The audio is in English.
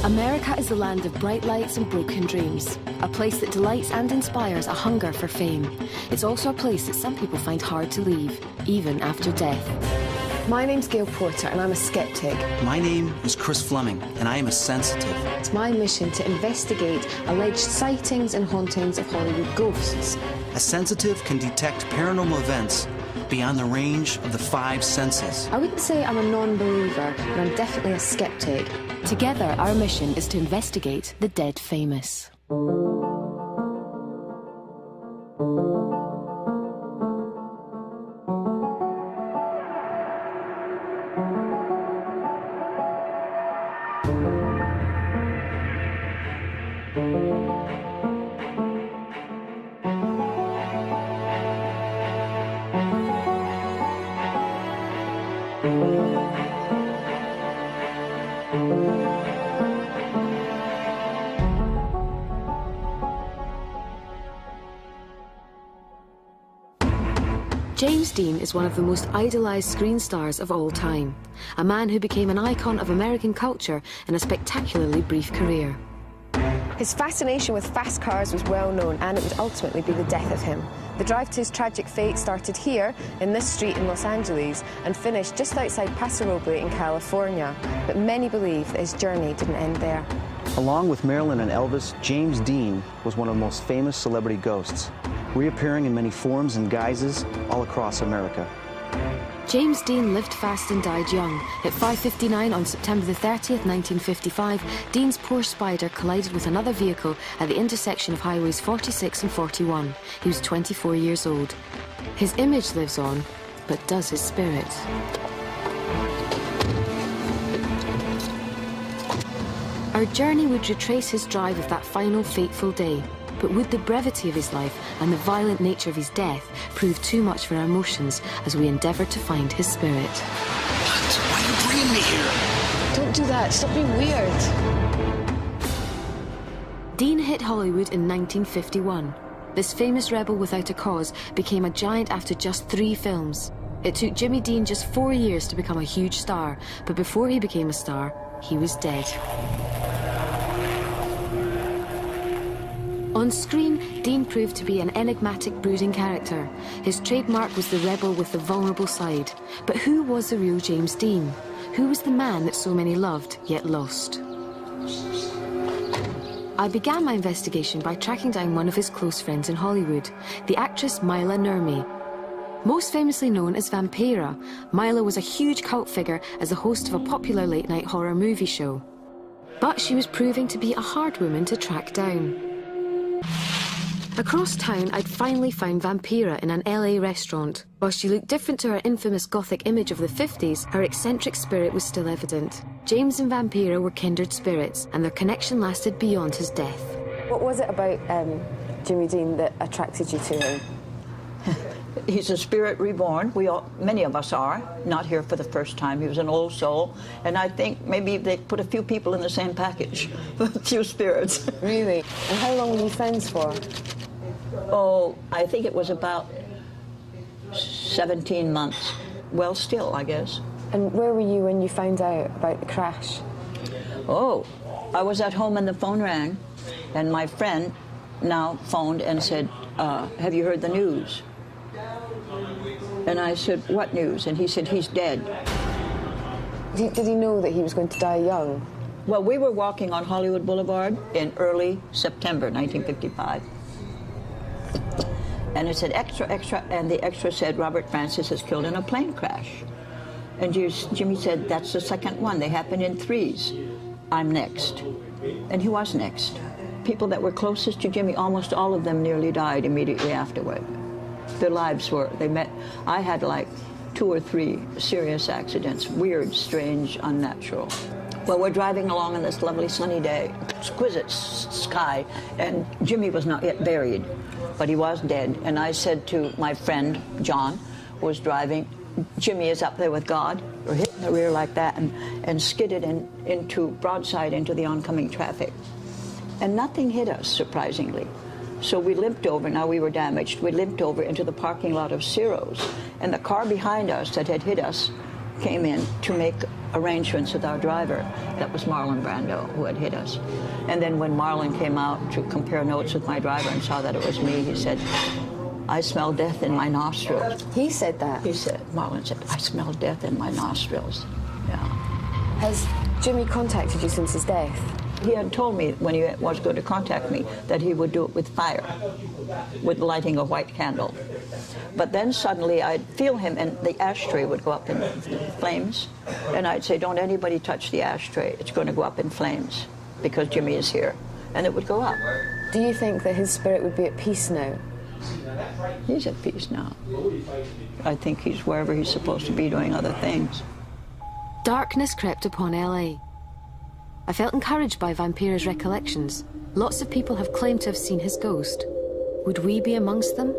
America is the land of bright lights and broken dreams, a place that delights and inspires a hunger for fame. It's also a place that some people find hard to leave, even after death. My name's Gail Porter and I'm a skeptic. My name is Chris Fleming and I am a sensitive. It's my mission to investigate alleged sightings and hauntings of Hollywood ghosts. A sensitive can detect paranormal events beyond the range of the 5 senses. I wouldn't say I'm a non-believer, but I'm definitely a skeptic. Together, our mission is to investigate the dead famous. James Dean is one of the most idolized screen stars of all time, a man who became an icon of American culture in a spectacularly brief career. His fascination with fast cars was well known, and it would ultimately be the death of him. The drive to his tragic fate started here, in this street in Los Angeles, and finished just outside Paso Robles in California. But many believe that his journey didn't end there. Along with Marilyn and Elvis, James Dean was one of the most famous celebrity ghosts, reappearing in many forms and guises all across America. James Dean lived fast and died young. At 5:59 on September the 30th, 1955, Dean's Porsche Spider collided with another vehicle at the intersection of highways 46 and 41. He was 24 years old. His image lives on, but does his spirit? Our journey would retrace his drive of that final fateful day. But would the brevity of his life and the violent nature of his death prove too much for our emotions as we endeavour to find his spirit? What? Why are you bringing me here? Don't do that. Stop being weird. Dean hit Hollywood in 1951. This famous rebel without a cause became a giant after just 3 films. It took Jimmy Dean just 4 years to become a huge star, but before he became a star, he was dead. On screen, Dean proved to be an enigmatic, brooding character. His trademark was the rebel with the vulnerable side. But who was the real James Dean? Who was the man that so many loved, yet lost? I began my investigation by tracking down one of his close friends in Hollywood, the actress Maila Nurmi. Most famously known as Vampira, Maila was a huge cult figure as the host of a popular late-night horror movie show. But she was proving to be a hard woman to track down. Across town, I'd finally found Vampira in an LA restaurant. While she looked different to her infamous gothic image of the 50s, her eccentric spirit was still evident. James and Vampira were kindred spirits, and their connection lasted beyond his death. What was it about Jimmy Dean that attracted you to him? He's a spirit reborn. Many of us are, not here for the first time. He was an old soul, and I think maybe they put a few people in the same package, a few spirits. Really? And how long were you friends for? Oh, I think it was about 17 months. Well, still, I guess. And where were you when you found out about the crash? Oh, I was at home and the phone rang, and my friend now phoned and said, have you heard the news? And I said, what news? And he said, he's dead. Did he know that he was going to die young? Well, we were walking on Hollywood Boulevard in early September 1955. And it said, extra, extra, and the extra said, Robert Francis is killed in a plane crash. And Jimmy said, that's the second one. They happen in 3s. I'm next. And he was next. People that were closest to Jimmy, almost all of them nearly died immediately afterward. Their lives I had like 2 or 3 serious accidents, weird, strange, unnatural. Well, we're driving along on this lovely sunny day, exquisite sky, and Jimmy was not yet buried, but he was dead. And I said to my friend, John, who was driving, Jimmy is up there with God, or hit in the rear like that, and skidded broadside into the oncoming traffic. And nothing hit us, surprisingly. So we limped over, now we were damaged, we limped over into the parking lot of Ciro's, and the car behind us that had hit us came in to make arrangements with our driver. That was Marlon Brando, who had hit us. And then when Marlon came out to compare notes with my driver and saw that it was me, he said, I smell death in my nostrils. He said that? He said, Marlon said, I smell death in my nostrils. Yeah. Has Jimmy contacted you since his death? He had told me when he was going to contact me that he would do it with fire, with lighting a white candle. But then suddenly I'd feel him and the ashtray would go up in flames. And I'd say, don't anybody touch the ashtray. It's going to go up in flames because Jimmy is here. And it would go up. Do you think that his spirit would be at peace now? He's at peace now. I think he's wherever he's supposed to be doing other things. Darkness crept upon LA. I felt encouraged by Vampira's recollections. Lots of people have claimed to have seen his ghost. Would we be amongst them?